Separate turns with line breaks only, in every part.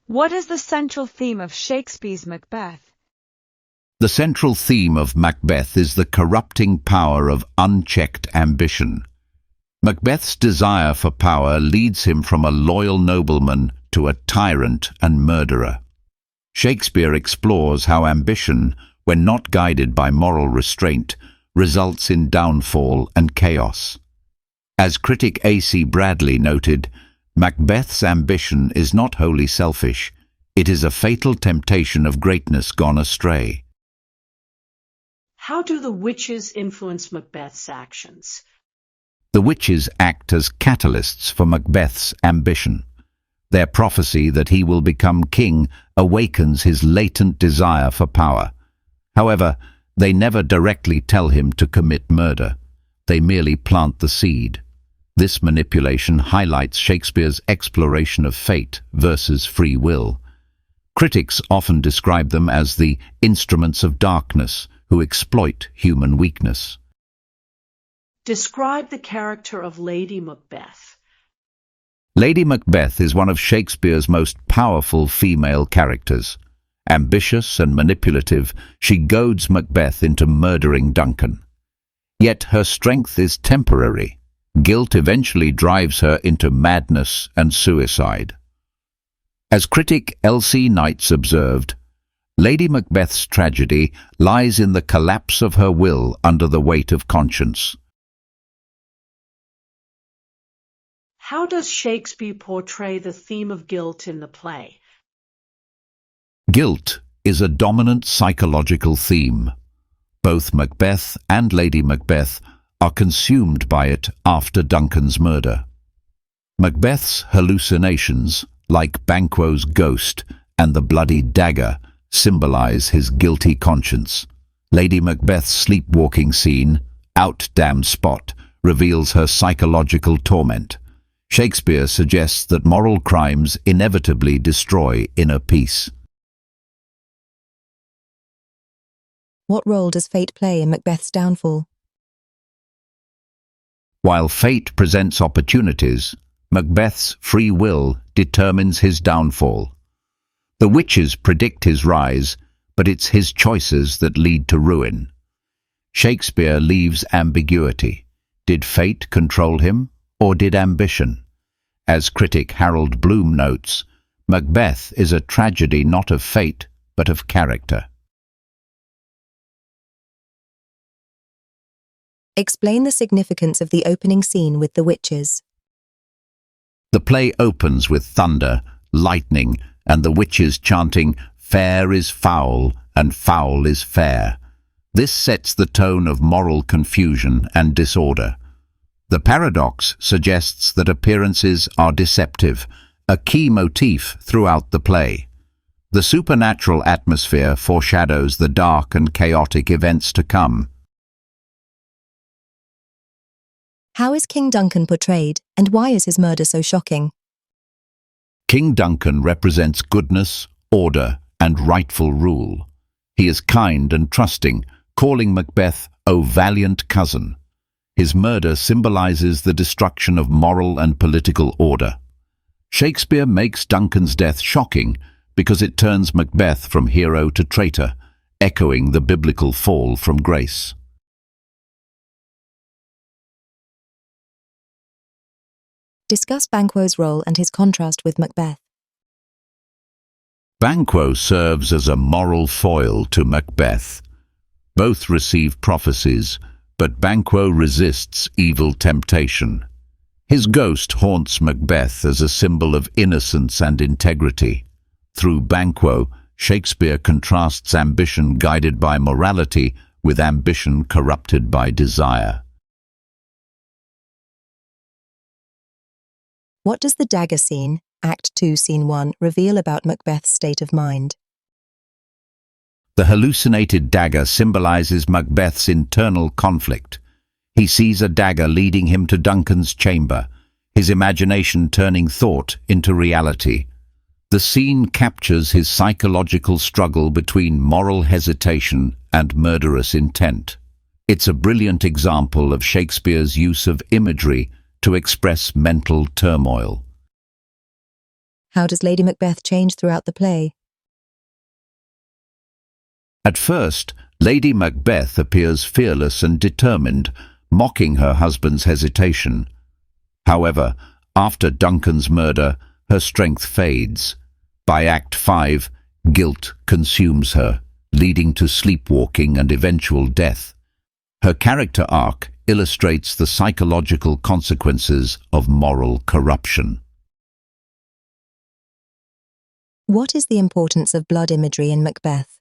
What is the central theme of Shakespeare's Macbeth?
The central theme of Macbeth is the corrupting power of unchecked ambition. Macbeth's desire for power leads him from a loyal nobleman to a tyrant and murderer. Shakespeare explores how ambition, when not guided by moral restraint, results in downfall and chaos. As critic A.C. Bradley noted, Macbeth's ambition is not wholly selfish. It is a fatal temptation of greatness gone astray.
How do the witches influence Macbeth's actions?
The witches act as catalysts for Macbeth's ambition. Their prophecy that he will become king awakens his latent desire for power. However, they never directly tell him to commit murder. They merely plant the seed. This manipulation highlights Shakespeare's exploration of fate versus free will. Critics often describe them as the instruments of darkness who exploit human weakness.
Describe the character of Lady Macbeth.
Lady Macbeth is one of Shakespeare's most powerful female characters. Ambitious and manipulative, she goads Macbeth into murdering Duncan. Yet her strength is temporary. Guilt eventually drives her into madness and suicide. As critic L.C. Knights observed, Lady Macbeth's tragedy lies in the collapse of her will under the weight of conscience.
How does Shakespeare portray the theme of guilt in the play?
Guilt is a dominant psychological theme. Both Macbeth and Lady Macbeth are consumed by it after Duncan's murder. Macbeth's hallucinations, like Banquo's ghost and the bloody dagger, symbolize his guilty conscience. Lady Macbeth's sleepwalking scene, "Out, damn spot," reveals her psychological torment. Shakespeare suggests that moral crimes inevitably destroy inner peace.
What role does fate play in Macbeth's downfall?
While fate presents opportunities, Macbeth's free will determines his downfall. The witches predict his rise, but it's his choices that lead to ruin. Shakespeare leaves ambiguity. Did fate control him, or did ambition? As critic Harold Bloom notes, Macbeth is a tragedy not of fate, but of character.
Explain the significance of the opening scene with the witches.
The play opens with thunder, lightning, and the witches chanting, "Fair is foul, and foul is fair." This sets the tone of moral confusion and disorder. The paradox suggests that appearances are deceptive, a key motif throughout the play. The supernatural atmosphere foreshadows the dark and chaotic events to come.
How is King Duncan portrayed, and why is his murder so shocking?
King Duncan represents goodness, order, and rightful rule. He is kind and trusting, calling Macbeth, "O valiant cousin." His murder symbolizes the destruction of moral and political order. Shakespeare makes Duncan's death shocking because it turns Macbeth from hero to traitor, echoing the biblical fall from grace.
Discuss Banquo's role and his contrast with Macbeth.
Banquo serves as a moral foil to Macbeth. Both receive prophecies, but Banquo resists evil temptation. His ghost haunts Macbeth as a symbol of innocence and integrity. Through Banquo, Shakespeare contrasts ambition guided by morality with ambition corrupted by desire.
What does the dagger scene, Act 2, Scene 1, reveal about Macbeth's state of mind?
The hallucinated dagger symbolizes Macbeth's internal conflict. He sees a dagger leading him to Duncan's chamber, his imagination turning thought into reality. The scene captures his psychological struggle between moral hesitation and murderous intent. It's a brilliant example of Shakespeare's use of imagery to express mental turmoil.
How does Lady Macbeth change throughout the play?
At first, Lady Macbeth appears fearless and determined, mocking her husband's hesitation. However, after Duncan's murder, her strength fades. By Act 5, guilt consumes her, leading to sleepwalking and eventual death. Her character arc illustrates the psychological consequences of moral corruption.
What is the importance of blood imagery in Macbeth?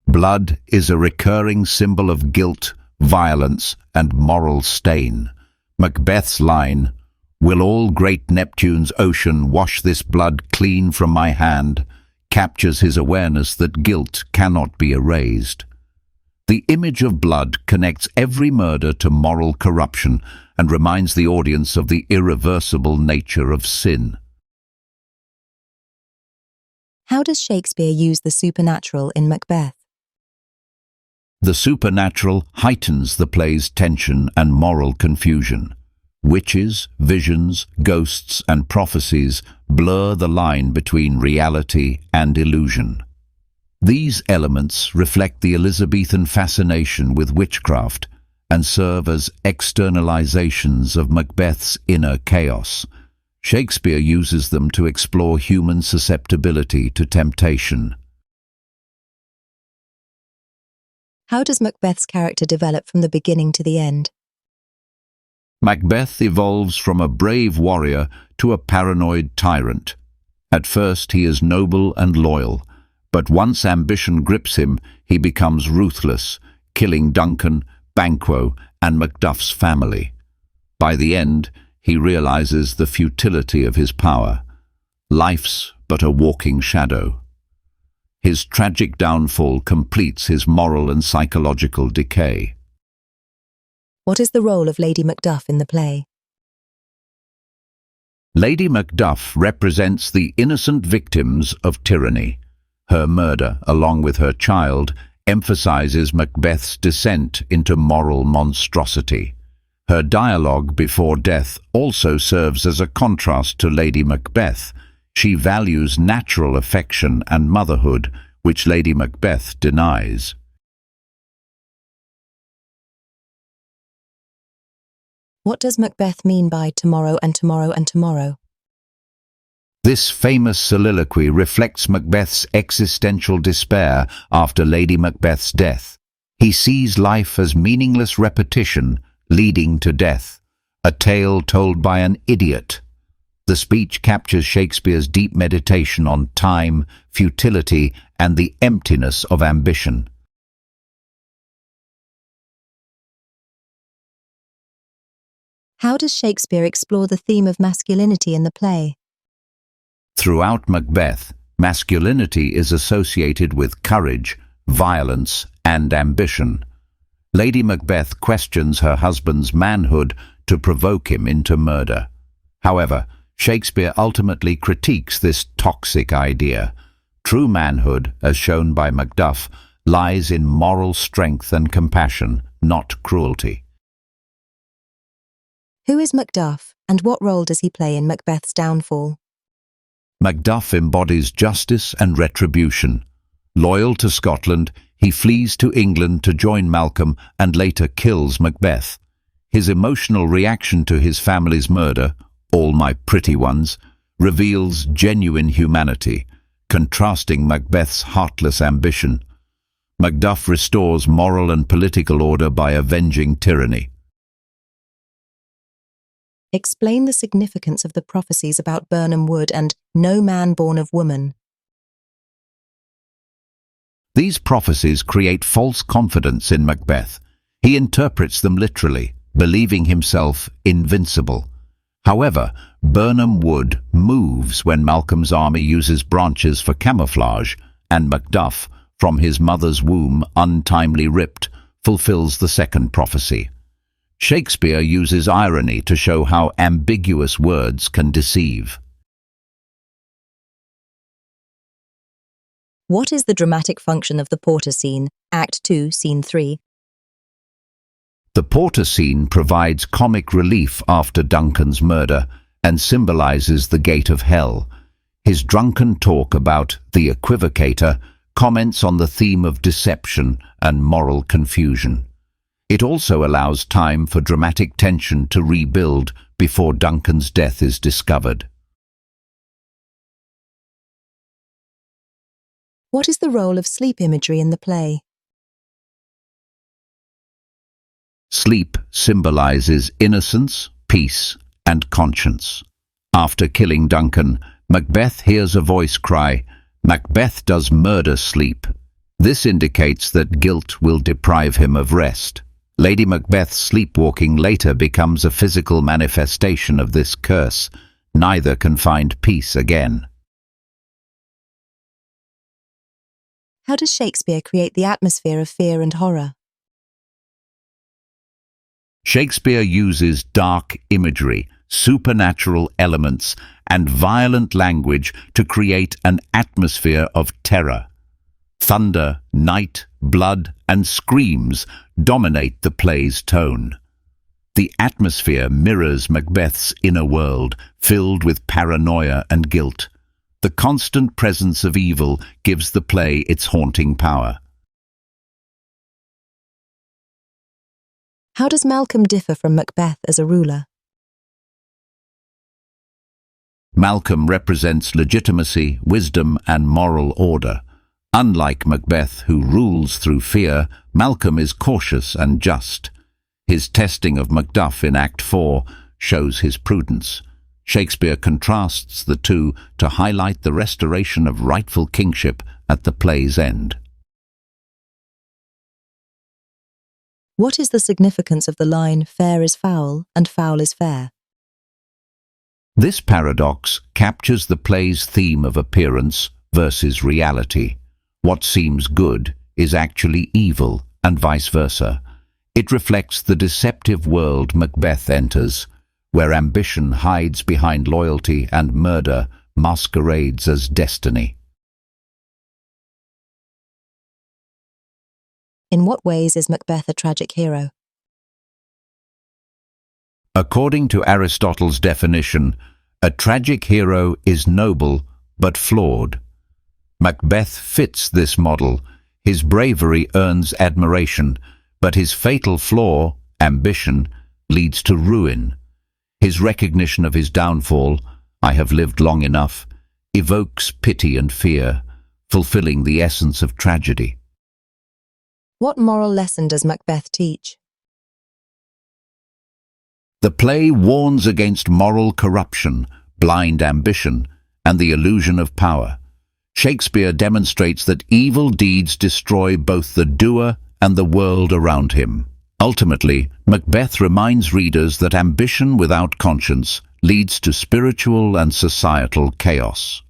Blood is a recurring symbol of guilt, violence, and moral stain. Macbeth's line, "Will all great Neptune's ocean wash this blood clean from my hand?" captures his awareness that guilt cannot be erased. The image of blood connects every murder to moral corruption and reminds the audience of the irreversible nature of sin.
How does Shakespeare use the supernatural in Macbeth?
The supernatural heightens the play's tension and moral confusion. Witches, visions, ghosts, and prophecies blur the line between reality and illusion. These elements reflect the Elizabethan fascination with witchcraft and serve as externalizations of Macbeth's inner chaos. Shakespeare uses them to explore human susceptibility to temptation.
How does Macbeth's character develop from the beginning to the end?
Macbeth evolves from a brave warrior to a paranoid tyrant. At first he is noble and loyal, but once ambition grips him, he becomes ruthless, killing Duncan, Banquo, and Macduff's family. By the end, he realizes the futility of his power. Life's but a walking shadow. His tragic downfall completes his moral and psychological decay.
What is the role of Lady Macduff in the play?
Lady Macduff represents the innocent victims of tyranny. Her murder, along with her child, emphasizes Macbeth's descent into moral monstrosity. Her dialogue before death also serves as a contrast to Lady Macbeth. She values natural affection and motherhood, which Lady Macbeth denies.
What does Macbeth mean by tomorrow and tomorrow and tomorrow?
This famous soliloquy reflects Macbeth's existential despair after Lady Macbeth's death. He sees life as meaningless repetition leading to death, a tale told by an idiot. The speech captures Shakespeare's deep meditation on time, futility, and the emptiness of ambition.
How does Shakespeare explore the theme of masculinity in the play?
Throughout Macbeth, masculinity is associated with courage, violence, and ambition. Lady Macbeth questions her husband's manhood to provoke him into murder. However, Shakespeare ultimately critiques this toxic idea. True manhood, as shown by Macduff, lies in moral strength and compassion, not cruelty.
Who is Macduff, and what role does he play in Macbeth's downfall?
Macduff embodies justice and retribution. Loyal to Scotland, he flees to England to join Malcolm and later kills Macbeth. His emotional reaction to his family's murder, "All my pretty ones," reveals genuine humanity, contrasting Macbeth's heartless ambition. Macduff restores moral and political order by avenging tyranny.
Explain the significance of the prophecies about Birnam Wood and no man born of woman.
These prophecies create false confidence in Macbeth. He interprets them literally, believing himself invincible. However, Birnam Wood moves when Malcolm's army uses branches for camouflage, and Macduff, from his mother's womb untimely ripped, fulfills the second prophecy. Shakespeare uses irony to show how ambiguous words can deceive.
What is the dramatic function of the Porter scene, Act 2, Scene 3?
The Porter scene provides comic relief after Duncan's murder, and symbolizes the gate of hell. His drunken talk about the equivocator comments on the theme of deception and moral confusion. It also allows time for dramatic tension to rebuild before Duncan's death is discovered.
What is the role of sleep imagery in the play?
Sleep symbolizes innocence, peace, and conscience. After killing Duncan, Macbeth hears a voice cry, "Macbeth does murder sleep." This indicates that guilt will deprive him of rest. Lady Macbeth's sleepwalking later becomes a physical manifestation of this curse. Neither can find peace again.
How does Shakespeare create the atmosphere of fear and horror?
Shakespeare uses dark imagery, supernatural elements, and violent language to create an atmosphere of terror. Thunder, night, blood, and screams dominate the play's tone. The atmosphere mirrors Macbeth's inner world, filled with paranoia and guilt. The constant presence of evil gives the play its haunting power.
How does Malcolm differ from Macbeth as a ruler?
Malcolm represents legitimacy, wisdom, and moral order. Unlike Macbeth, who rules through fear, Malcolm is cautious and just. His testing of Macduff in Act 4 shows his prudence. Shakespeare contrasts the two to highlight the restoration of rightful kingship at the play's end.
What is the significance of the line, "Fair is foul and foul is fair"?
This paradox captures the play's theme of appearance versus reality. What seems good is actually evil, and vice versa. It reflects the deceptive world Macbeth enters, where ambition hides behind loyalty and murder masquerades as destiny.
In what ways is Macbeth a tragic hero?
According to Aristotle's definition, a tragic hero is noble but flawed. Macbeth fits this model. His bravery earns admiration, but his fatal flaw, ambition, leads to ruin. His recognition of his downfall, "I have lived long enough," evokes pity and fear, fulfilling the essence of tragedy.
What moral lesson does Macbeth teach?
The play warns against moral corruption, blind ambition, and the illusion of power. Shakespeare demonstrates that evil deeds destroy both the doer and the world around him. Ultimately, Macbeth reminds readers that ambition without conscience leads to spiritual and societal chaos.